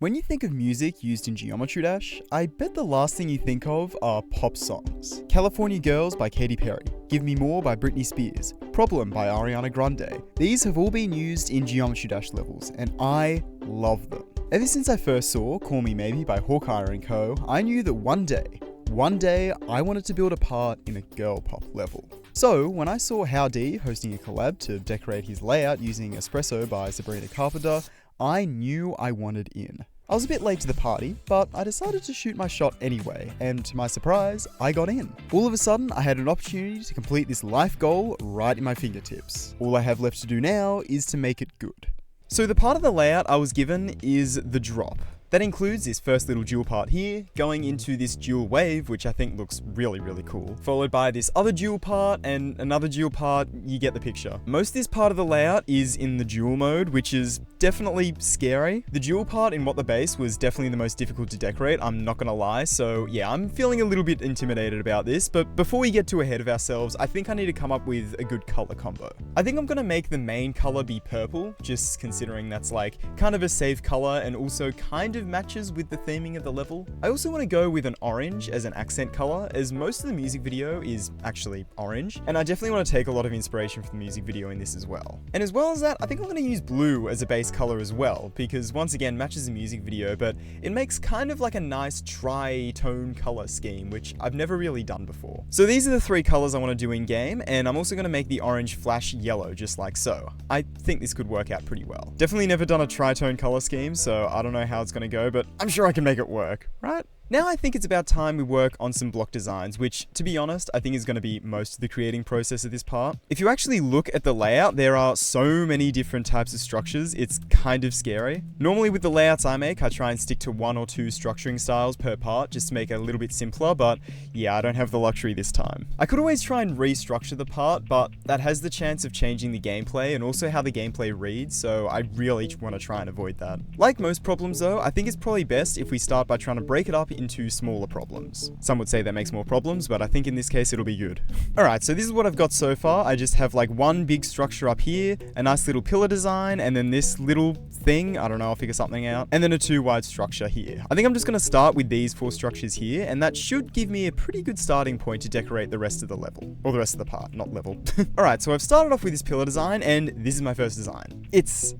When you think of music used in Geometry Dash, I bet the last thing you think of are pop songs. California Girls by Katy Perry, Give Me More by Britney Spears, Problem by Ariana Grande. These have all been used in Geometry Dash levels, and I love them. Ever since I first saw Call Me Maybe by Hawkeye & Co., I knew that one day, I wanted to build a part in a girl pop level. So, when I saw Howdy hosting a collab to decorate his layout using Espresso by Sabrina Carpenter, I knew I wanted in. I was a bit late to the party, but I decided to shoot my shot anyway, and to my surprise, I got in. All of a sudden, I had an opportunity to complete this life goal right in my fingertips. All I have left to do now is to make it good. So the part of the layout I was given is the drop. That includes this first little dual part here, going into this dual wave, which I think looks really cool, followed by this other dual part and another dual part. You get the picture. Most of this part of the layout is in the dual mode, which is definitely scary. The dual part in What the Base was definitely the most difficult to decorate, I'm not gonna lie, so yeah, I'm feeling a little bit intimidated about this, but before we get too ahead of ourselves, I think I need to come up with a good color combo. I think I'm gonna make the main color be purple, just considering that's like kind of a safe color and also kind of matches with the theming of the level. I also want to go with an orange as an accent color, as most of the music video is actually orange, and I definitely want to take a lot of inspiration from the music video in this as well. And as well as that, I think I'm going to use blue as a base color as well, because once again, matches the music video, but it makes kind of like a nice tri-tone color scheme, which I've never really done before. So these are the three colors I want to do in game, and I'm also going to make the orange flash yellow, just like so. I think this could work out pretty well. Definitely never done a tri-tone color scheme, so I don't know how it's going to go, but I'm sure I can make it work, right? Now I think it's about time we work on some block designs, which, to be honest, I think is going to be most of the creating process of this part. If you actually look at the layout, there are so many different types of structures, it's kind of scary. Normally with the layouts I make, I try and stick to 1 or 2 structuring styles per part, just to make it a little bit simpler, but yeah, I don't have the luxury this time. I could always try and restructure the part, but that has the chance of changing the gameplay and also how the gameplay reads, so I really want to try and avoid that. Like most problems though, I think it's probably best if we start by trying to break it up into smaller problems. Some would say that makes more problems, but I think in this case it'll be good. Alright, so this is what I've got so far. I just have like one big structure up here, a nice little pillar design, and then this little thing, I don't know, I'll figure something out, and then a 2 wide structure here. I think I'm just going to start with these 4 structures here, and that should give me a pretty good starting point to decorate the rest of the level. Or the rest of the part, not level. Alright, so I've started off with this pillar design, and this is my first design. It's,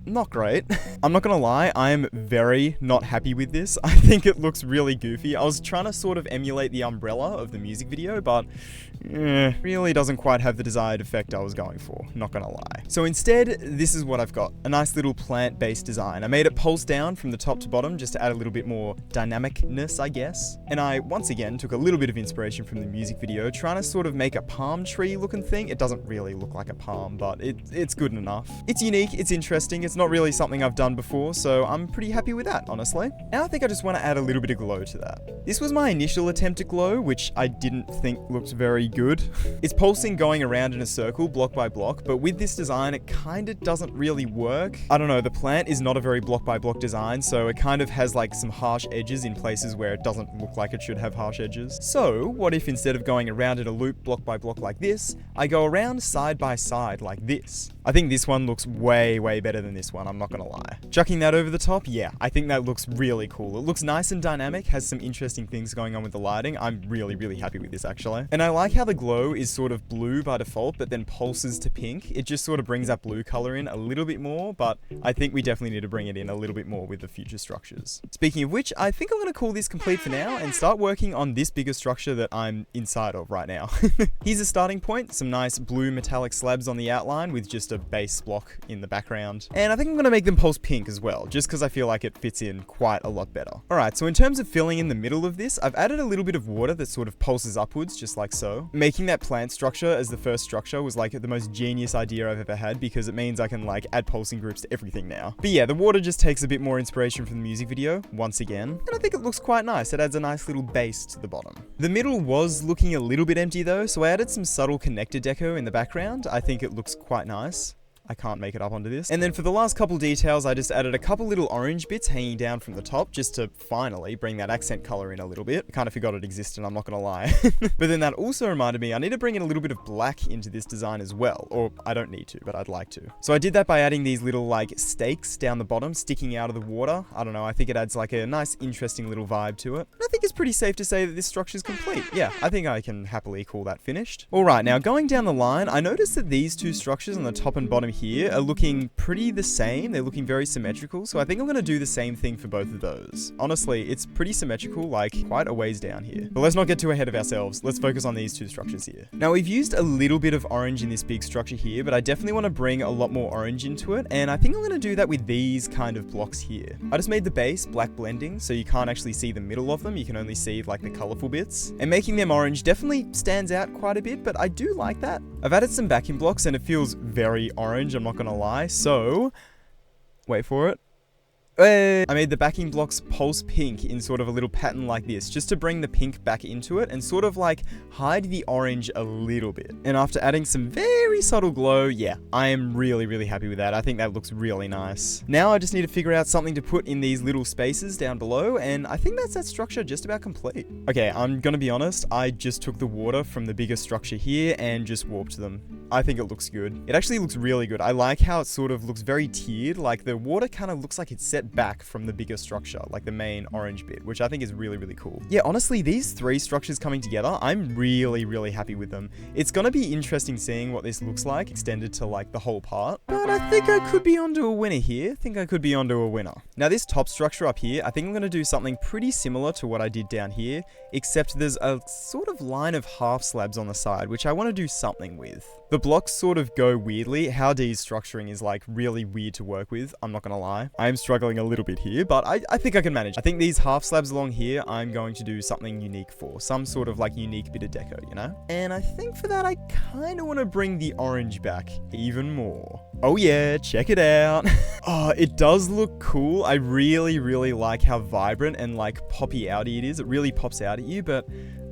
not great. I'm not gonna lie, I am very not happy with this. I think it looks really goofy. I was trying to sort of emulate the umbrella of the music video, but really doesn't quite have the desired effect I was going for, not gonna lie. So instead, this is what I've got. A nice little plant-based design. I made it pulse down from the top to bottom just to add a little bit more dynamicness, I guess. And I, once again, took a little bit of inspiration from the music video, trying to sort of make a palm tree looking thing. It doesn't really look like a palm, but it's good enough. It's unique, it's interesting, it's not really something I've done before, so I'm pretty happy with that, honestly. Now I think I just want to add a little bit of glow to that. This was my initial attempt at glow, which I didn't think looked very good. It's pulsing going around in a circle, block by block, but with this design, it kind of doesn't really work. I don't know, the plant is not a very block by block design, so it kind of has like some harsh edges in places where it doesn't look like it should have harsh edges. So what if instead of going around in a loop block by block like this, I go around side by side like this? I think this one looks way better than this one, I'm not gonna lie. Chucking that over the top, yeah, I think that looks really cool. It looks nice and dynamic, has some interesting things going on with the lighting. I'm really happy with this actually. And I like how the glow is sort of blue by default, but then pulses to pink. It just sort of brings that blue color in a little bit more, but I think we definitely need to bring it in a little bit more with the future structures. Speaking of which, I think I'm gonna call this complete for now and start working on this bigger structure that I'm inside of right now. Here's a starting point, some nice blue metallic slabs on the outline with just a base block in the background. And I think I'm gonna make them pulse pink as well, just because I feel like it fits in quite a lot better. Alright, so in terms of filling in the middle of this, I've added a little bit of water that sort of pulses upwards, just like so. Making that plant structure as the first structure was like the most genius idea I've ever had, because it means I can like add pulsing groups to everything now. But yeah, the water just takes a bit more inspiration from the music video, once again, and I think it looks quite nice. It adds a nice little base to the bottom. The middle was looking a little bit empty though, so I added some subtle connector deco in the background. I think it looks quite nice. I can't make it up onto this. And then for the last couple details, I just added a couple little orange bits hanging down from the top just to finally bring that accent color in a little bit. I kind of forgot it existed, I'm not gonna lie. But then that also reminded me I need to bring in a little bit of black into this design as well. Or I don't need to, but I'd like to. So I did that by adding these little like stakes down the bottom sticking out of the water. I don't know, I think it adds like a nice interesting little vibe to it. And I think it's pretty safe to say that this structure is complete. Yeah, I think I can happily call that finished. Alright, now going down the line, I noticed that these two structures on the top and bottom here are looking pretty the same. They're looking very symmetrical, so I think I'm going to do the same thing for both of those. Honestly, it's pretty symmetrical, like quite a ways down here. But let's not get too ahead of ourselves. Let's focus on these two structures here. Now, we've used a little bit of orange in this big structure here, but I definitely want to bring a lot more orange into it, and I think I'm going to do that with these kind of blocks here. I just made the base black blending, so you can't actually see the middle of them. You can only see like the colorful bits. And making them orange definitely stands out quite a bit, but I do like that. I've added some backing blocks and it feels very orange, I'm not gonna lie. So, wait for it. I made the backing blocks pulse pink in sort of a little pattern like this, just to bring the pink back into it and sort of like hide the orange a little bit. And after adding some very subtle glow, yeah, I am really happy with that. I think that looks really nice. Now I just need to figure out something to put in these little spaces down below, and I think that's that structure just about complete. Okay, I'm gonna be honest, I just took the water from the bigger structure here and just warped them. I think it looks good. It actually looks really good. I like how it sort of looks very tiered, like the water kind of looks like it's set back from the bigger structure, like the main orange bit, which I think is really cool. Yeah, honestly, these three structures coming together, I'm really happy with them. It's gonna be interesting seeing what this looks like extended to like the whole part, but I think I could be onto a winner here. Now this top structure up here, I think I'm gonna do something pretty similar to what I did down here, except there's a sort of line of half slabs on the side, which I want to do something with. The blocks sort of go weirdly. How D's structuring is like really weird to work with, I'm not gonna lie. I am struggling a little bit here, but I think I can manage. I think these half slabs along here, I'm going to do something unique for. Some sort of like unique bit of deco, you know? And I think for that, I kind of want to bring the orange back even more. Oh yeah, check it out. Oh, it does look cool. I really like how vibrant and like poppy outy it is. It really pops out at you, but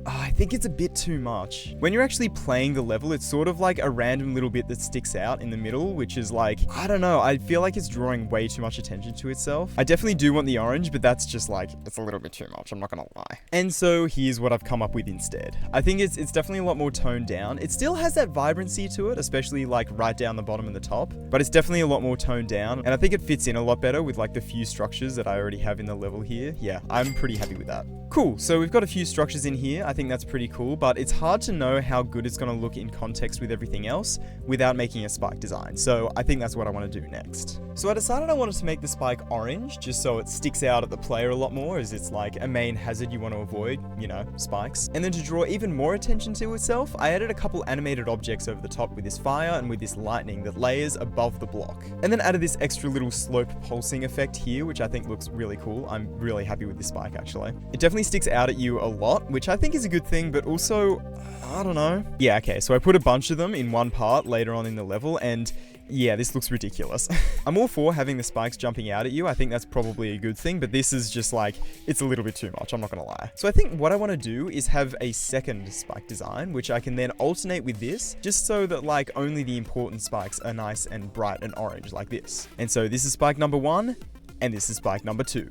I think it's a bit too much. When you're actually playing the level, it's sort of like a random little bit that sticks out in the middle, which is like, I don't know, I feel like it's drawing way too much attention to itself. I definitely do want the orange, but that's just like, it's a little bit too much, I'm not gonna lie. And so here's what I've come up with instead. I think it's definitely a lot more toned down. It still has that vibrancy to it, especially like right down the bottom and the top, but it's definitely a lot more toned down. And I think it fits in a lot better with like the few structures that I already have in the level here. Yeah, I'm pretty happy with that. Cool, so we've got a few structures in here. I think that's pretty cool, but it's hard to know how good it's going to look in context with everything else without making a spike design. So I think that's what I want to do next. So I decided I wanted to make the spike orange, just so it sticks out at the player a lot more, as it's like a main hazard you want to avoid, you know, spikes. And then to draw even more attention to itself, I added a couple animated objects over the top with this fire and with this lightning that layers above the block. And then added this extra little slope pulsing effect here, which I think looks really cool. I'm really happy with this spike, actually. It definitely sticks out at you a lot, which I think is a good thing, but also, I don't know. Yeah, okay, so I put a bunch of them in one part later on in the level, and yeah, this looks ridiculous. I'm all for having the spikes jumping out at you. I think that's probably a good thing, but this is just like, it's a little bit too much, I'm not gonna lie. So I think what I want to do is have a second spike design, which I can then alternate with this, just so that like only the important spikes are nice and bright and orange like this. And so this is spike number 1. And this is spike number 2.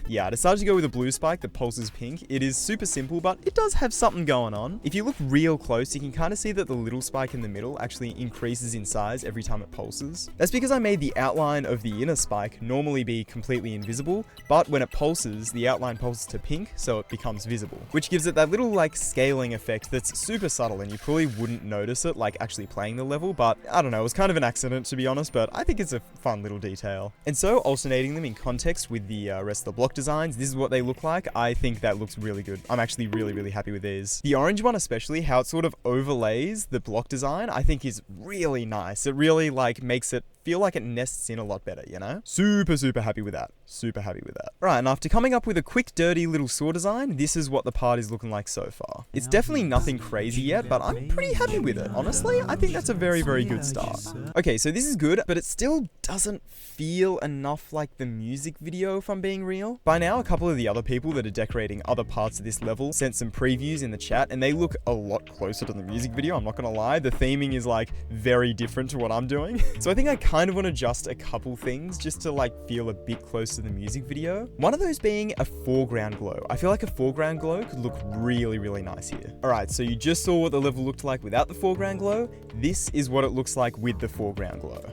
Yeah, I decided to go with a blue spike that pulses pink. It is super simple, but it does have something going on. If you look real close, you can kind of see that the little spike in the middle actually increases in size every time it pulses. That's because I made the outline of the inner spike normally be completely invisible, but when it pulses, the outline pulses to pink, so it becomes visible, which gives it that little like scaling effect that's super subtle, and you probably wouldn't notice it like actually playing the level, but I don't know, it was kind of an accident to be honest, but I think it's a fun little detail. And so alternating them in context with the rest of the block designs, this is what they look like. I think that looks really good. I'm actually really happy with these. The orange one especially, how it sort of overlays the block design, I think is really nice. It really like makes it feel like it nests in a lot better, you know? Super, super happy with that. Super happy with that. Alright, and after coming up with a quick, dirty little saw design, this is what the part is looking like so far. It's definitely nothing crazy yet, but I'm pretty happy with it. Honestly, I think that's a very, very good start. Okay, so this is good, but it still doesn't feel enough like the music video, if I'm being real. By now, a couple of the other people that are decorating other parts of this level sent some previews in the chat, and they look a lot closer to the music video, I'm not gonna lie. The theming is like very different to what I'm doing. So I think I kind of want to adjust a couple things just to like feel a bit close to the music video. One of those being a foreground glow. I feel like a foreground glow could look really, really nice here. Alright, so you just saw what the level looked like without the foreground glow. This is what it looks like with the foreground glow.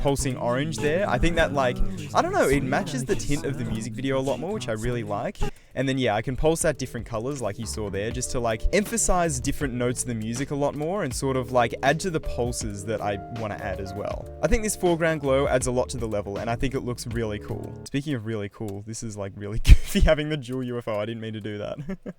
Pulsing orange there. I think that, like, I don't know, it matches the tint of the music video a lot more, which I really like. And then, yeah, I can pulse out different colors like you saw there, just to like emphasize different notes of the music a lot more and sort of like add to the pulses that I want to add as well. I think this foreground glow adds a lot to the level, and I think it looks really cool. Speaking of really cool, this is like really goofy having the dual UFO. I didn't mean to do that.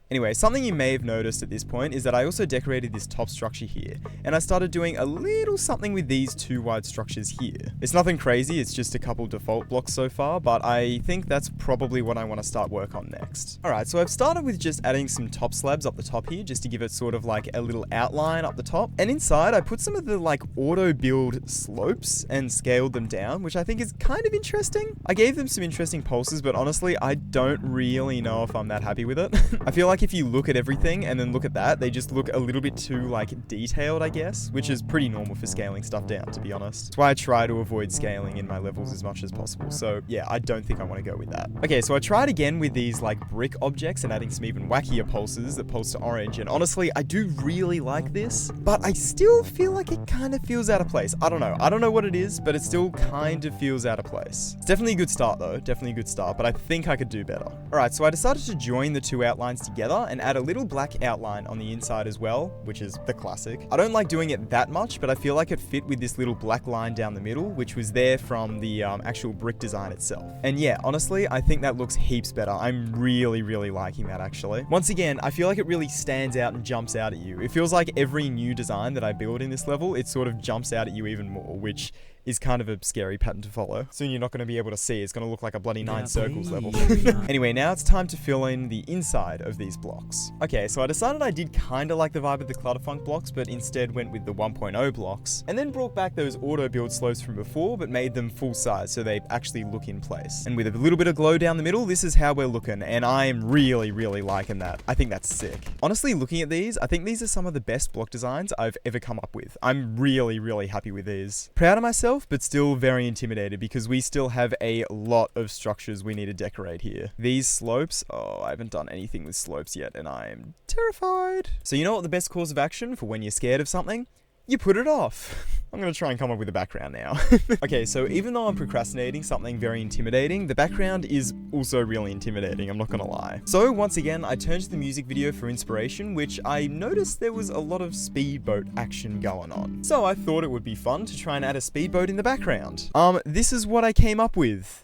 Anyway, something you may have noticed at this point is that I also decorated this top structure here, and I started doing a little something with these two wide structures here. It's nothing crazy, it's just a couple default blocks so far, but I think that's probably what I want to start work on next. Alright, so I've started with just adding some top slabs up the top here, just to give it sort of like a little outline up the top. And inside, I put some of the like auto build slopes and scaled them down, which I think is kind of interesting. I gave them some interesting pulses, but honestly, I don't really know if I'm that happy with it. I feel like if you look at everything and then look at that, they just look a little bit too like detailed, I guess, which is pretty normal for scaling stuff down, to be honest. That's why I try to avoid scaling in my levels as much as possible. So yeah, I don't think I want to go with that. Okay, so I tried again with these like brick objects and adding some even wackier pulses that pulse to orange, and honestly, I do really like this, but I still feel like it kind of feels out of place. I don't know what it is, but it still kind of feels out of place. It's definitely a good start though, definitely a good start, but I think I could do better. Alright, so I decided to join the two outlines together and add a little black outline on the inside as well, which is the classic. I don't like doing it that much, but I feel like it fit with this little black line down the middle, which was there from the actual brick design itself. And yeah, honestly, I think that looks heaps better. I'm really liking that actually. Once again, I feel like it really stands out and jumps out at you. It feels like every new design that I build in this level, it sort of jumps out at you even more, which is kind of a scary pattern to follow. Soon you're not going to be able to see. It's going to look like a bloody 9 circles level. Anyway, now it's time to fill in the inside of these blocks. Okay, so I decided I did kind of like the vibe of the Clutterfunk blocks, but instead went with the 1.0 blocks, and then brought back those auto build slopes from before, but made them full size so they actually look in place. And with a little bit of glow down the middle, this is how we're looking, and I'm really liking that. I think that's sick. Honestly, looking at these, I think these are some of the best block designs I've ever come up with. I'm really happy with these. Proud of myself, but still very intimidated because we still have a lot of structures we need to decorate here. These slopes, oh, I haven't done anything with slopes yet and I am terrified. So you know what the best course of action for when you're scared of something? You put it off. I'm going to try and come up with a background now. Okay, so even though I'm procrastinating something very intimidating, the background is also really intimidating, I'm not going to lie. So once again, I turned to the music video for inspiration, which I noticed there was a lot of speedboat action going on. So I thought it would be fun to try and add a speedboat in the background. This is what I came up with.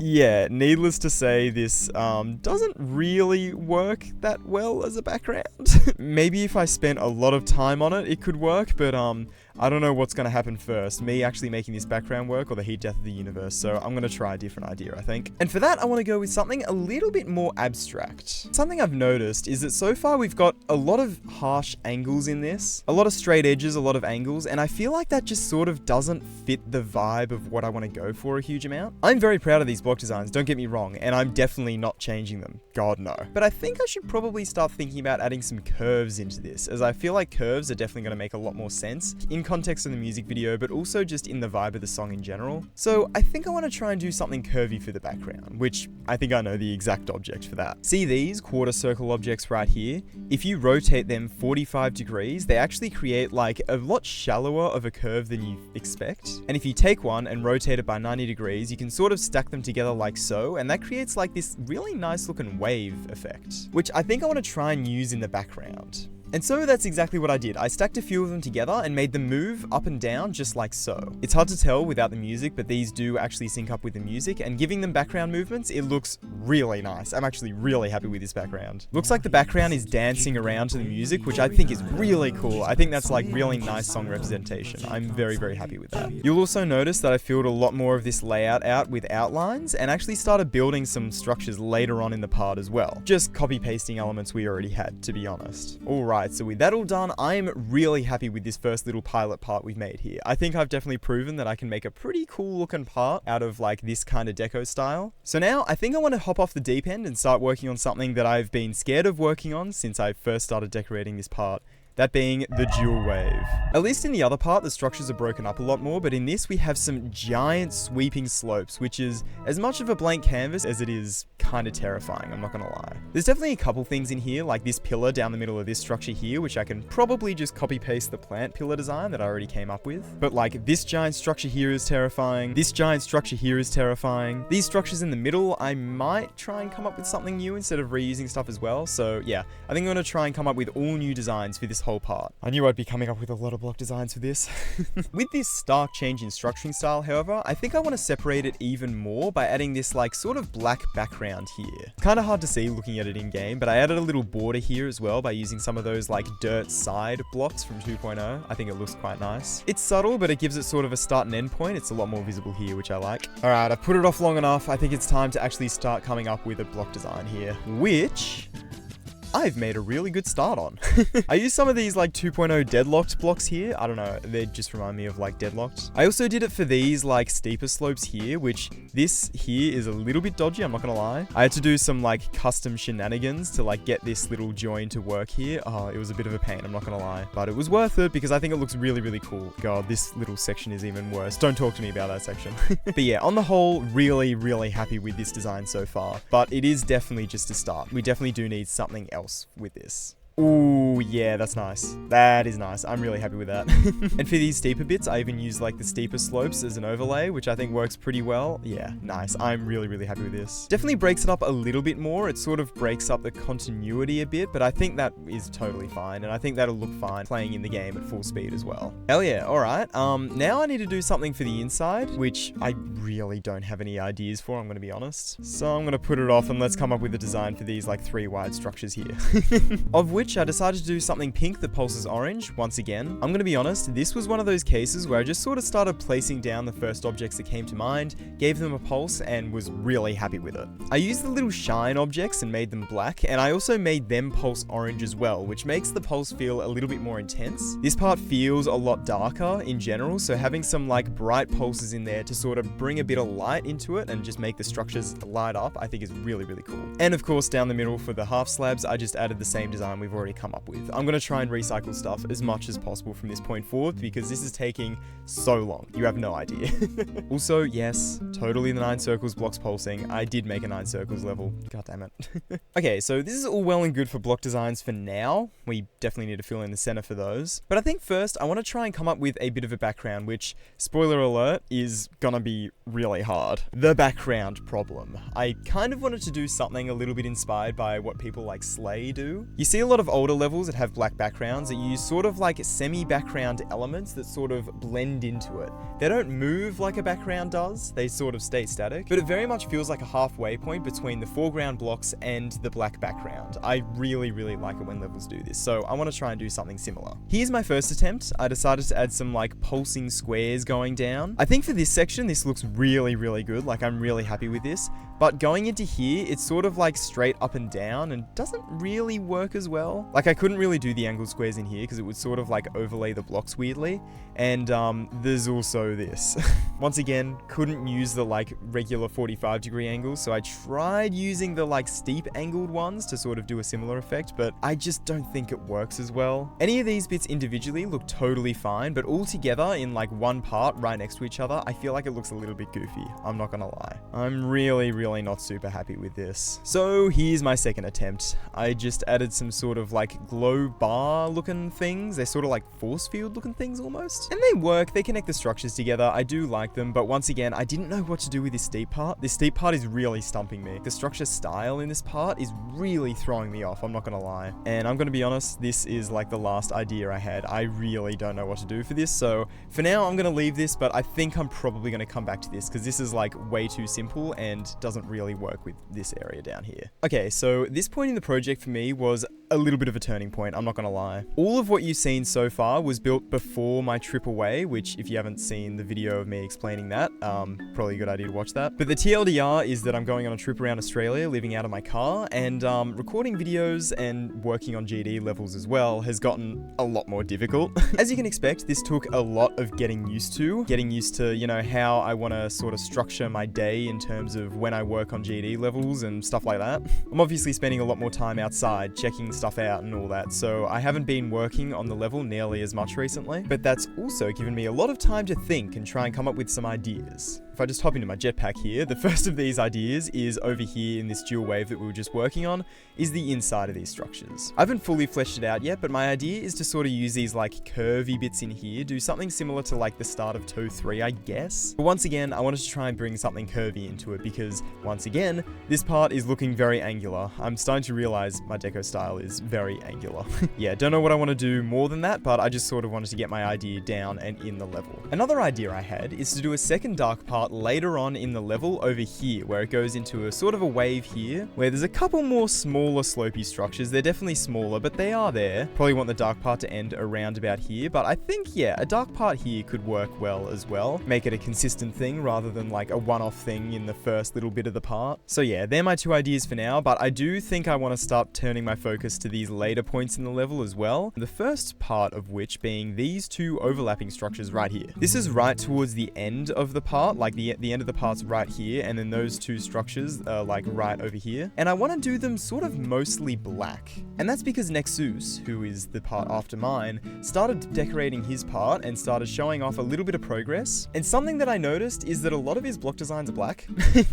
Yeah, needless to say, this doesn't really work that well as a background. Maybe if I spent a lot of time on it, it could work, but I don't know what's going to happen first, me actually making this background work or the heat death of the universe, so I'm going to try a different idea, I think. And for that, I want to go with something a little bit more abstract. Something I've noticed is that so far we've got a lot of harsh angles in this, a lot of straight edges, a lot of angles, and I feel like that just sort of doesn't fit the vibe of what I want to go for a huge amount. I'm very proud of these block designs, don't get me wrong, and I'm definitely not changing them. God, no. But I think I should probably start thinking about adding some curves into this, as I feel like curves are definitely going to make a lot more sense in context of the music video, but also just in the vibe of the song in general. So I think I want to try and do something curvy for the background, which I think I know the exact object for that. See these quarter circle objects right here? If you rotate them 45 degrees, they actually create like a lot shallower of a curve than you expect. And if you take one and rotate it by 90 degrees, you can sort of stack them together like so, and that creates like this really nice looking wave effect, which I think I want to try and use in the background. And so that's exactly what I did. I stacked a few of them together and made them move up and down just like so. It's hard to tell without the music, but these do actually sync up with the music, and giving them background movements, it looks really nice. I'm actually really happy with this background. Looks like the background is dancing around to the music, which I think is really cool. I think that's like really nice song representation. I'm very, very happy with that. You'll also notice that I filled a lot more of this layout out with outlines and actually started building some structures later on in the part as well. Just copy pasting elements we already had, to be honest. Alright, so with that all done, I am really happy with this first little pilot part we've made here. I think I've definitely proven that I can make a pretty cool looking part out of like this kind of deco style. So now I think I want to hop off the deep end and start working on something that I've been scared of working on since I first started decorating this part. That being the dual wave. At least in the other part, the structures are broken up a lot more, but in this we have some giant sweeping slopes, which is as much of a blank canvas as it is kind of terrifying, I'm not gonna lie. There's definitely a couple things in here, like this pillar down the middle of this structure here, which I can probably just copy paste the plant pillar design that I already came up with. But like this giant structure here is terrifying. This giant structure here is terrifying. These structures in the middle, I might try and come up with something new instead of reusing stuff as well. So yeah, I think I'm gonna try and come up with all new designs for this whole part. I knew I'd be coming up with a lot of block designs for this. With this stark change in structuring style, however, I think I want to separate it even more by adding this like sort of black background here. Kind of hard to see looking at it in game, but I added a little border here as well by using some of those like dirt side blocks from 2.0. I think it looks quite nice. It's subtle, but it gives it sort of a start and end point. It's a lot more visible here, which I like. Alright, I've put it off long enough. I think it's time to actually start coming up with a block design here, which I've made a really good start on. I used some of these like 2.0 deadlocked blocks here. I don't know, they just remind me of like deadlocked. I also did it for these like steeper slopes here, which this here is a little bit dodgy, I'm not gonna lie. I had to do some like custom shenanigans to like get this little join to work here. Oh, it was a bit of a pain, I'm not gonna lie. But it was worth it because I think it looks really, really cool. God, this little section is even worse. Don't talk to me about that section. But yeah, on the whole, really, really happy with this design so far. But it is definitely just a start. We definitely do need something else with this. Ooh, yeah, that's nice. That is nice. I'm really happy with that. And for these steeper bits, I even use like the steeper slopes as an overlay, which I think works pretty well. Yeah, nice. I'm really, really happy with this. Definitely breaks it up a little bit more. It sort of breaks up the continuity a bit, but I think that is totally fine. And I think that'll look fine playing in the game at full speed as well. Hell yeah. All right. Now I need to do something for the inside, which I really don't have any ideas for, I'm going to be honest. So I'm going to put it off and let's come up with a design for these like 3 wide structures here. Of which I decided to do something pink that pulses orange once again. I'm gonna be honest, this was one of those cases where I just sort of started placing down the first objects that came to mind, gave them a pulse, and was really happy with it. I used the little shine objects and made them black, and I also made them pulse orange as well, which makes the pulse feel a little bit more intense. This part feels a lot darker in general, so having some like bright pulses in there to sort of bring a bit of light into it and just make the structures light up, I think is really, really cool. And of course, down the middle for the half slabs, I just added the same design we've already come up with. I'm going to try and recycle stuff as much as possible from this point forward because this is taking so long. You have no idea. Also, yes, totally the 9 circles blocks pulsing. I did make a 9 circles level. God damn it. Okay, so this is all well and good for block designs for now. We definitely need to fill in the center for those. But I think first I want to try and come up with a bit of a background, which, spoiler alert, is gonna be really hard. The background problem. I kind of wanted to do something a little bit inspired by what people like Slay do. You see a lot of older levels that have black backgrounds that use sort of like semi-background elements that sort of blend into it. They don't move like a background does, they sort of stay static, but it very much feels like a halfway point between the foreground blocks and the black background. I really, really like it when levels do this, so I want to try and do something similar. Here's my first attempt. I decided to add some like pulsing squares going down. I think for this section, this looks really, really good. Like I'm really happy with this, but going into here, it's sort of like straight up and down and doesn't really work as well. Like I couldn't really do the angled squares in here because it would sort of like overlay the blocks weirdly. And there's also this. Once again, couldn't use the like regular 45-degree angles, so I tried using the like steep angled ones to sort of do a similar effect, but I just don't think it works as well. Any of these bits individually look totally fine, but all together in like one part right next to each other, I feel like it looks a little bit goofy. I'm not gonna lie. I'm really, really not super happy with this. So here's my second attempt. I just added some sort of like glow glow bar looking things. They're sort of like force field looking things almost. And they work, they connect the structures together. I do like them, but once again, I didn't know what to do with this steep part. This steep part is really stumping me. The structure style in this part is really throwing me off, I'm not gonna lie. And I'm gonna be honest, this is like the last idea I had. I really don't know what to do for this, so for now I'm gonna leave this, but I think I'm probably gonna come back to this because this is like way too simple and doesn't really work with this area down here. Okay, so this point in the project for me was a little bit of a turning point, I'm not gonna lie. All of what you've seen so far was built before my trip away, which if you haven't seen the video of me explaining that, probably a good idea to watch that. But the TLDR is that I'm going on a trip around Australia, living out of my car, and recording videos and working on GD levels as well has gotten a lot more difficult. As you can expect, this took a lot of getting used to, you know, how I want to sort of structure my day in terms of when I work on GD levels and stuff like that. I'm obviously spending a lot more time outside, checking stuff out and all that, so I haven't been working on the level nearly as much recently, but that's also given me a lot of time to think and try and come up with some ideas. If I just hop into my jetpack here, the first of these ideas is over here in this dual wave that we were just working on, is the inside of these structures. I haven't fully fleshed it out yet, but my idea is to sort of use these like curvy bits in here, do something similar to like the start of Toe 3, I guess. But once again, I wanted to try and bring something curvy into it because, once again, this part is looking very angular. I'm starting to realize my deco style is very angular. Yeah, don't know what I want to do more than that, but I just sort of wanted to get my idea down and in the level. Another idea I had is to do a second dark part later on in the level over here, where it goes into a sort of a wave here, where there's a couple more smaller slopey structures. They're definitely smaller, but they are there. Probably want the dark part to end around about here, but I think, yeah, a dark part here could work well as well. Make it a consistent thing rather than like a one-off thing in the first little bit of the part. So yeah, they're my two ideas for now, but I do think I want to start turning my focus to these later points in the level as well. The first part of which being these two overlapping structures right here. This is right towards the end of the part, like the end of the part's right here, and then those two structures are like right over here. And I want to do them sort of mostly black. And that's because Nexus, who is the part after mine, started decorating his part and started showing off a little bit of progress. And something that I noticed is that a lot of his block designs are black.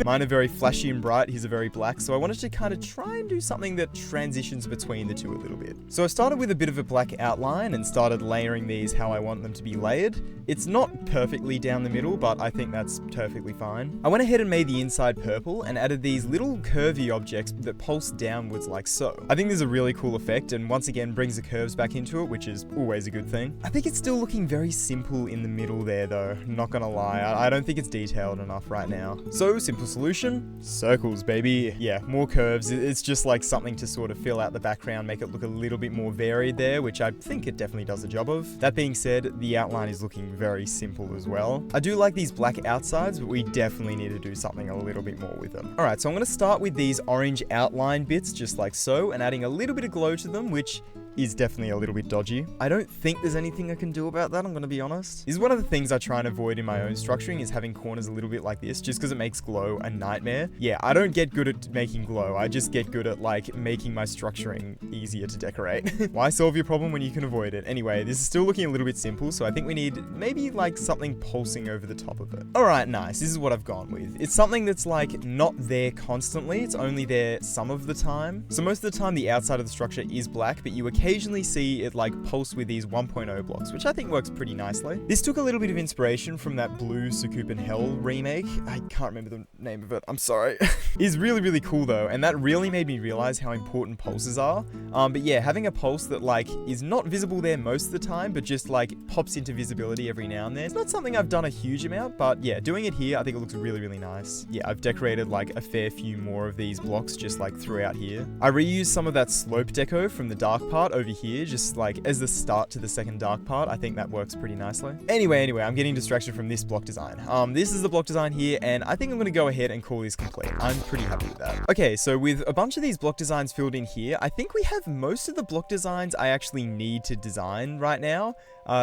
Mine are very flashy and bright, his are very black, so I wanted to kind of try and do something that transitions between the two a little bit. So I started with a bit of a black outline and started layering these how I want them to be layered. It's not perfectly down the middle, but I think that's perfectly fine. I went ahead and made the inside purple and added these little curvy objects that pulse downwards like so. I think this is a really cool effect and once again brings the curves back into it, which is always a good thing. I think it's still looking very simple in the middle there though, not gonna lie. I don't think it's detailed enough right now. So, simple solution, circles baby. Yeah, more curves. It's just like something to sort of fill out the background, make it look a little bit more varied there, which I think it definitely does the job of. That being said, the outline is looking very simple as well. I do like these black outsides, but we definitely need to do something a little bit more with them. Alright, so I'm going to start with these orange outline bits, just like so, and adding a little bit of glow to them, which is definitely a little bit dodgy. I don't think there's anything I can do about that, I'm gonna be honest. This is one of the things I try and avoid in my own structuring, is having corners a little bit like this, just because it makes glow a nightmare. Yeah, I don't get good at making glow, I just get good at like making my structuring easier to decorate. Why solve your problem when you can avoid it? Anyway, this is still looking a little bit simple, so I think we need maybe like something pulsing over the top of it. Alright, nice, this is what I've gone with. It's something that's like not there constantly, it's only there some of the time. So most of the time the outside of the structure is black, but you occasionally see it like pulse with these 1.0 blocks, which I think works pretty nicely. This took a little bit of inspiration from that Blue Sukupen Hell remake. I can't remember the name of it, I'm sorry. It's really, really cool though, and that really made me realize how important pulses are. But yeah, having a pulse that like is not visible there most of the time, but just like pops into visibility every now and then. It's not something I've done a huge amount, but yeah, doing it here, I think it looks really, really nice. Yeah, I've decorated like a fair few more of these blocks just like throughout here. I reused some of that slope deco from the dark part over here, just like as the start to the second dark part. I think that works pretty nicely. Anyway, I'm getting distracted from this block design. This is the block design here, and I think I'm gonna go ahead and call this complete. I'm pretty happy with that. Okay, so with a bunch of these block designs filled in here, I think we have most of the block designs I actually need to design right now,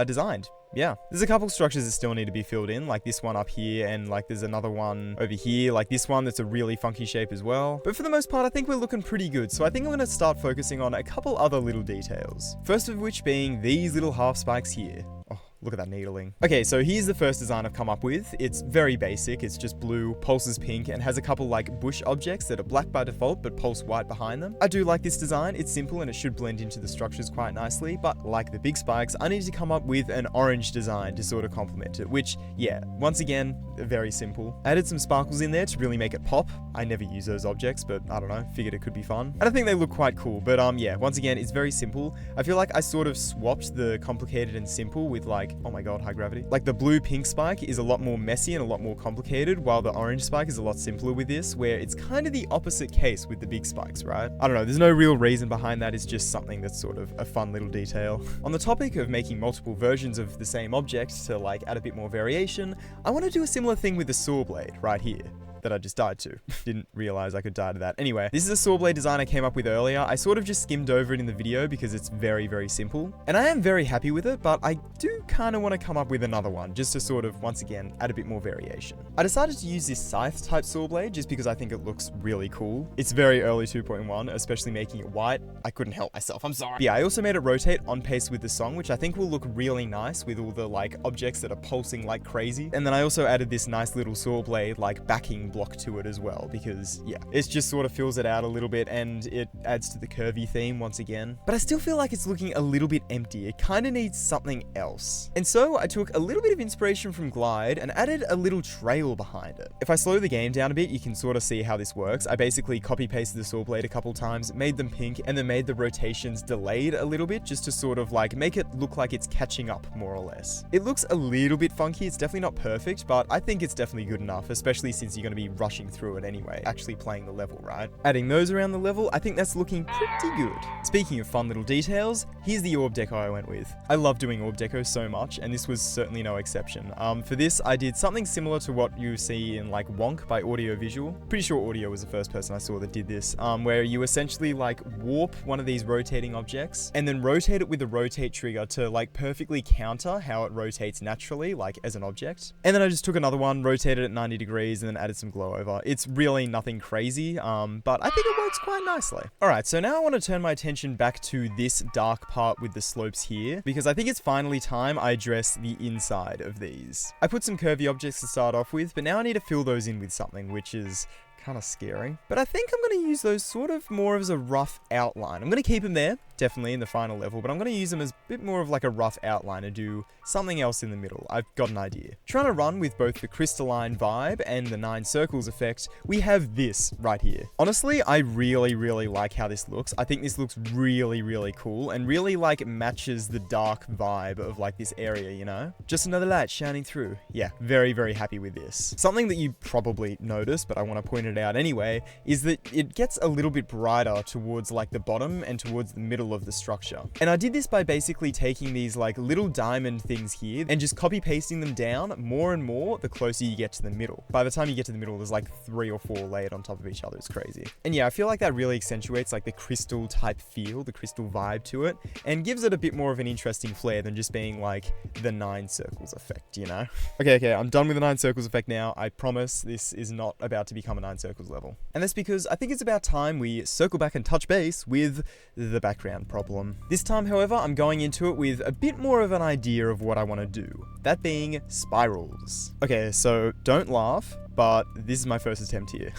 designed. Yeah, there's a couple structures that still need to be filled in, like this one up here, and like there's another one over here, like this one that's a really funky shape as well. But for the most part, I think we're looking pretty good, so I think I'm going to start focusing on a couple other little details. First of which being these little half spikes here. Oh, Look at that needling. Okay, so here's the first design I've come up with. It's very basic. It's just blue, pulses pink, and has a couple like bush objects that are black by default, but pulse white behind them. I do like this design. It's simple and it should blend into the structures quite nicely, but like the big spikes, I needed to come up with an orange design to sort of complement it, which, yeah, once again, very simple. Added some sparkles in there to really make it pop. I never use those objects, but I don't know, figured it could be fun. And I think they look quite cool, but yeah, once again, it's very simple. I feel like I sort of swapped the complicated and simple with like, oh my god, high gravity. Like the blue pink spike is a lot more messy and a lot more complicated, while the orange spike is a lot simpler with this, where it's kind of the opposite case with the big spikes, right? I don't know, there's no real reason behind that, it's just something that's sort of a fun little detail. On the topic of making multiple versions of the same object to like add a bit more variation, I want to do a similar thing with the saw blade right here that I just died to. Didn't realize I could die to that. Anyway, this is a saw blade design I came up with earlier. I sort of just skimmed over it in the video because it's very, very simple. And I am very happy with it, but I do kind of want to come up with another one just to sort of, once again, add a bit more variation. I decided to use this scythe type saw blade just because I think it looks really cool. It's very early 2.1, especially making it white. I couldn't help myself, I'm sorry. Yeah, I also made it rotate on pace with the song, which I think will look really nice with all the like objects that are pulsing like crazy. And then I also added this nice little saw blade like backing block to it as well, because yeah, it just sort of fills it out a little bit and it adds to the curvy theme once again. But I still feel like it's looking a little bit empty. It kind of needs something else. And so I took a little bit of inspiration from Glide and added a little trail behind it. If I slow the game down a bit, you can sort of see how this works. I basically copy pasted the saw blade a couple times, made them pink, and then made the rotations delayed a little bit just to sort of like make it look like it's catching up more or less. It looks a little bit funky. It's definitely not perfect, but I think it's definitely good enough, especially since you're going to be rushing through it anyway, actually playing the level, right? Adding those around the level, I think that's looking pretty good. Speaking of fun little details, here's the orb deco I went with. I love doing orb deco so much, and this was certainly no exception. For this, I did something similar to what you see in like Wonk by Audio Visual. Pretty sure Audio was the first person I saw that did this, where you essentially like warp one of these rotating objects and then rotate it with the rotate trigger to like perfectly counter how it rotates naturally, like as an object. And then I just took another one, rotated it 90 degrees, and then added some glow over. It's really nothing crazy, but I think it works quite nicely. Alright, so now I want to turn my attention back to this dark part with the slopes here, because I think it's finally time I address the inside of these. I put some curvy objects to start off with, but now I need to fill those in with something, which is kind of scary. But I think I'm going to use those sort of more as a rough outline. I'm going to keep them there, definitely in the final level, but I'm going to use them as a bit more of like a rough outline and do something else in the middle. I've got an idea. Trying to run with both the crystalline vibe and the 9 circles effect, we have this right here. Honestly, I really, really like how this looks. I think this looks really, really cool and really like matches the dark vibe of like this area, you know? Just another light shining through. Yeah, very, very happy with this. Something that you probably noticed, but I want to point it out anyway, is that it gets a little bit brighter towards like the bottom and towards the middle of the structure. And I did this by basically taking these like little diamond things here and just copy pasting them down more and more the closer you get to the middle. By the time you get to the middle, there's like 3 or 4 layered on top of each other. It's crazy. And yeah, I feel like that really accentuates like the crystal type feel, the crystal vibe to it, and gives it a bit more of an interesting flair than just being like the 9 circles effect, you know? Okay, I'm done with the 9 circles effect now. I promise this is not about to become a 9 circles level. And that's because I think it's about time we circle back and touch base with the background problem. This time, however, I'm going into it with a bit more of an idea of what I want to do. That being spirals. Okay, so don't laugh, but this is my first attempt here.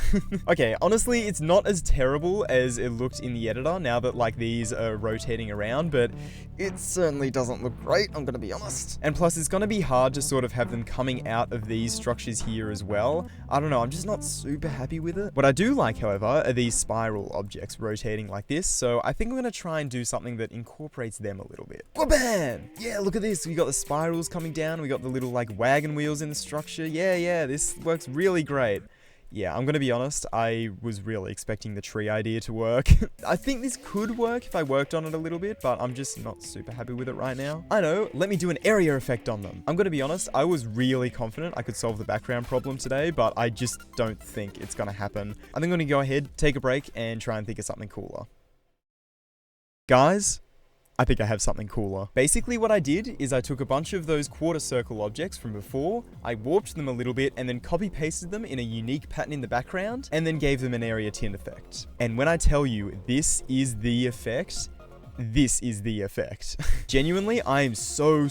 Okay, honestly, it's not as terrible as it looked in the editor now that like these are rotating around, but it certainly doesn't look great, I'm gonna be honest. And plus, it's gonna be hard to sort of have them coming out of these structures here as well. I don't know, I'm just not super happy with it. What I do like, however, are these spiral objects rotating like this, so I think I'm gonna try and do something that incorporates them a little bit. Bam! Yeah, look at this, we got the spirals coming down, we got the little like wagon wheels in the structure. Yeah, this works really great. Yeah, I'm gonna be honest, I was really expecting the tree idea to work. I think this could work if I worked on it a little bit, but I'm just not super happy with it right now. I know, let me do an area effect on them. I'm gonna be honest, I was really confident I could solve the background problem today, but I just don't think it's gonna happen. I think I'm gonna go ahead, take a break, and try and think of something cooler. Guys, I think I have something cooler. Basically what I did is I took a bunch of those quarter circle objects from before, I warped them a little bit and then copy pasted them in a unique pattern in the background and then gave them an area tint effect. And when I tell you this is the effect, this is the effect. Genuinely, I am so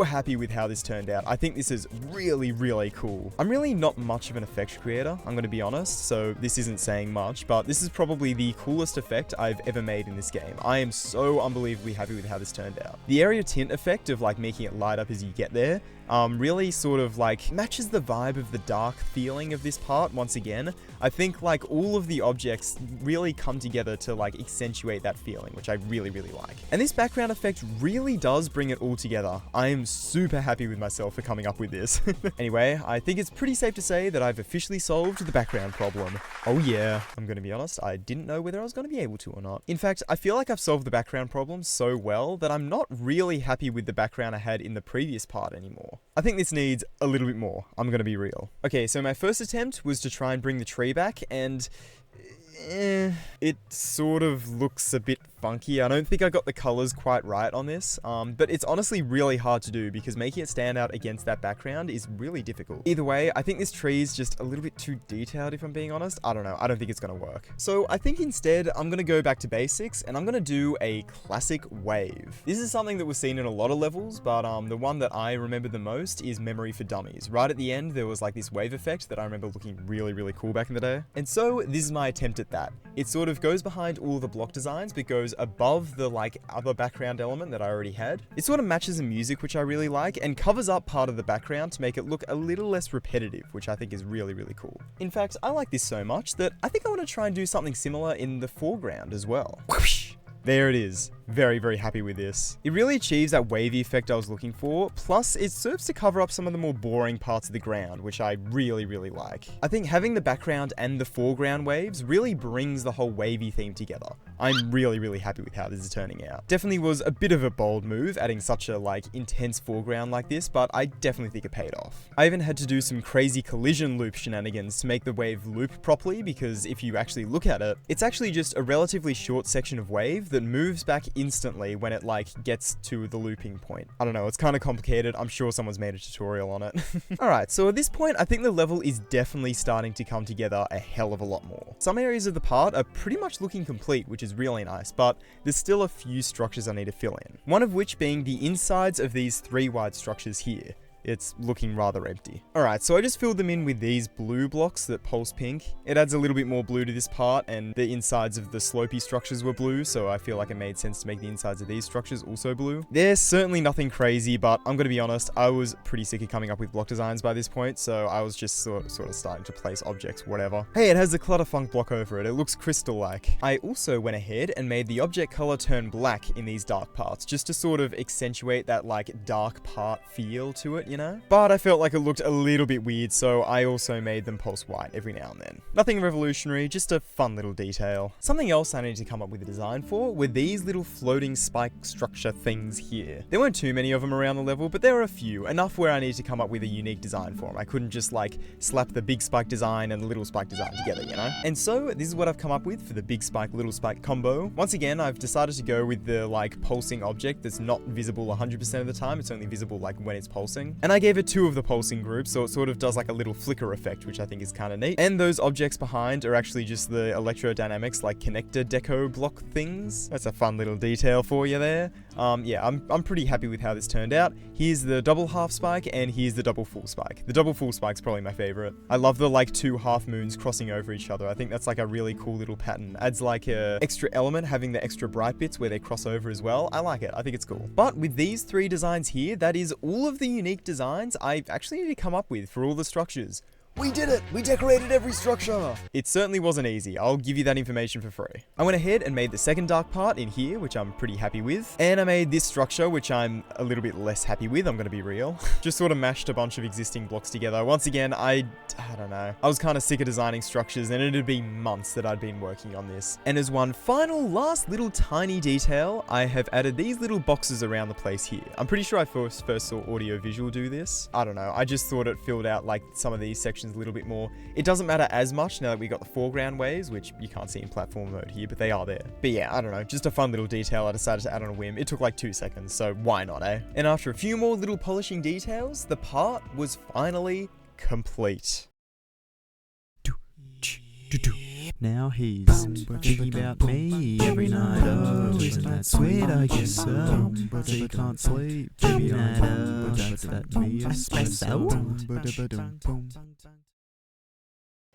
happy with how this turned out. I think this is really cool. I'm really not much of an effect creator, I'm gonna be honest, so this isn't saying much, but this is probably the coolest effect I've ever made in this game. I am so unbelievably happy with how this turned out. The area tint effect of like making it light up as you get there, really sort of like matches the vibe of the dark feeling of this part once again. I think like all of the objects really come together to like accentuate that feeling, which I really like. And this background effect really does bring it all together. I am super happy with myself for coming up with this. Anyway, I think it's pretty safe to say that I've officially solved the background problem. Oh yeah, I'm gonna be honest, I didn't know whether I was gonna be able to or not. In fact, I feel like I've solved the background problem so well that I'm not really happy with the background I had in the previous part anymore. I think this needs a little bit more, I'm gonna be real. Okay, so my first attempt was to try and bring the tree back, and it sort of looks a bit funky. I don't think I got the colors quite right on this, but it's honestly really hard to do because making it stand out against that background is really difficult. Either way, I think this tree is just a little bit too detailed, if I'm being honest. I don't know, I don't think it's gonna work. So I think instead I'm gonna go back to basics and I'm gonna do a classic wave. This is something that was seen in a lot of levels, but the one that I remember the most is Memory for Dummies. Right at the end there was like this wave effect that I remember looking really cool back in the day. And so this is my attempt at that. It sort of goes behind all the block designs but goes above the like other background element that I already had. It sort of matches the music, which I really like, and covers up part of the background to make it look a little less repetitive, which I think is really cool. In fact, I like this so much that I think I want to try and do something similar in the foreground as well. Whoosh! There it is. Very happy with this. It really achieves that wavy effect I was looking for, plus it serves to cover up some of the more boring parts of the ground, which I really like. I think having the background and the foreground waves really brings the whole wavy theme together. I'm really happy with how this is turning out. Definitely was a bit of a bold move, adding such a like intense foreground like this, but I definitely think it paid off. I even had to do some crazy collision loop shenanigans to make the wave loop properly, because if you actually look at it, it's actually just a relatively short section of wave that moves back instantly when it like gets to the looping point. I don't know, it's kind of complicated. I'm sure someone's made a tutorial on it. Alright, so at this point, I think the level is definitely starting to come together a hell of a lot more. Some areas of the part are pretty much looking complete, which is really nice, but there's still a few structures I need to fill in. One of which being the insides of these 3 wide structures here. It's looking rather empty. Alright, so I just filled them in with these blue blocks that pulse pink. It adds a little bit more blue to this part, and the insides of the slopey structures were blue, so I feel like it made sense to make the insides of these structures also blue. There's certainly nothing crazy, but I'm gonna be honest, I was pretty sick of coming up with block designs by this point, so I was just sort of starting to place objects, whatever. Hey, it has a Clutterfunk block over it. It looks crystal-like. I also went ahead and made the object color turn black in these dark parts, just to sort of accentuate that like dark part feel to it, you know? But I felt like it looked a little bit weird, so I also made them pulse white every now and then. Nothing revolutionary, just a fun little detail. Something else I needed to come up with a design for were these little floating spike structure things here. There weren't too many of them around the level, but there were a few, enough where I needed to come up with a unique design for them. I couldn't just like slap the big spike design and the little spike design together, you know? And so this is what I've come up with for the big spike, little spike combo. Once again, I've decided to go with the like pulsing object that's not visible 100% of the time. It's only visible like when it's pulsing. And I gave it 2 of the pulsing groups, so it sort of does like a little flicker effect, which I think is kind of neat. And those objects behind are actually just the electrodynamics like connector deco block things. That's a fun little detail for you there. Yeah, I'm pretty happy with how this turned out. Here's the double half spike and here's the double full spike. The double full spike's probably my favorite. I love the like 2 half moons crossing over each other. I think that's like a really cool little pattern. Adds like a extra element having the extra bright bits where they cross over as well. I like it. I think it's cool. But with these 3 designs here, that is all of the unique designs I actually need to come up with for all the structures. We did it! We decorated every structure! It certainly wasn't easy, I'll give you that information for free. I went ahead and made the second dark part in here, which I'm pretty happy with. And I made this structure, which I'm a little bit less happy with, I'm gonna be real. Just sort of mashed a bunch of existing blocks together. Once again, I don't know. I was kind of sick of designing structures, and it had been months that I'd been working on this. And as one final, last little tiny detail, I have added these little boxes around the place here. I'm pretty sure I first saw Audio Visual do this. I don't know, I just thought it filled out like some of these sections a little bit more. It doesn't matter as much now that we got the foreground waves, which you can't see in platform mode here, but they are there. But yeah, I don't know, just a fun little detail I decided to add on a whim. It took like 2 seconds, so why not, eh? And after a few more little polishing details, the part was finally complete. Now he's thinking about me every night. Oh, isn't that sweet? I guess so. But he can't sleep every night. Oh, that's that me espresso.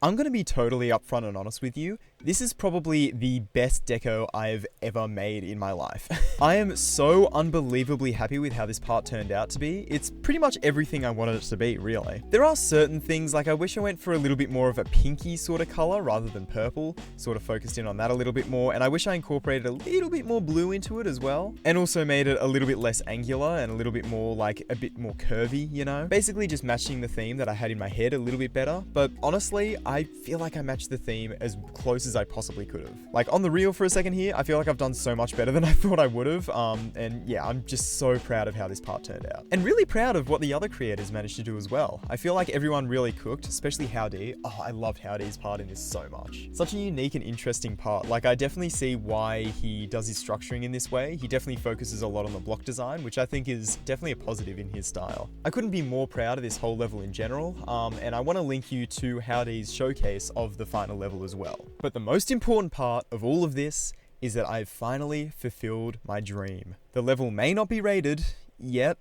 I'm going to be totally upfront and honest with you. This is probably the best deco I've ever made in my life. I am so unbelievably happy with how this part turned out to be. It's pretty much everything I wanted it to be, really. There are certain things, like I wish I went for a little bit more of a pinky sort of color rather than purple, sort of focused in on that a little bit more, and I wish I incorporated a little bit more blue into it as well, and also made it a little bit less angular and a little bit more like a bit more curvy, you know? Basically just matching the theme that I had in my head a little bit better, but honestly, I feel like I matched the theme as close as I possibly could have. Like on the reel for a second here, I feel like I've done so much better than I thought I would have. And yeah, I'm just so proud of how this part turned out. And really proud of what the other creators managed to do as well. I feel like everyone really cooked, especially Howdy. Oh, I loved Howdy's part in this so much. Such a unique and interesting part. Like I definitely see why he does his structuring in this way. He definitely focuses a lot on the block design, which I think is definitely a positive in his style. I couldn't be more proud of this whole level in general. And I want to link you to Howdy's showcase of the final level as well. But the most important part of all of this is that I've finally fulfilled my dream. The level may not be rated yet,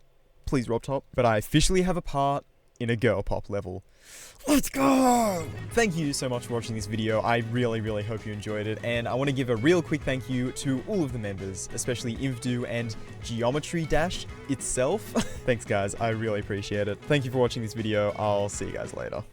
please Rob Top, but I officially have a part in a girl pop level. Let's go! Thank you so much for watching this video. I really hope you enjoyed it, and I want to give a real quick thank you to all of the members, especially Ivdu and Geometry Dash itself. Thanks guys, I really appreciate it. Thank you for watching this video. I'll see you guys later.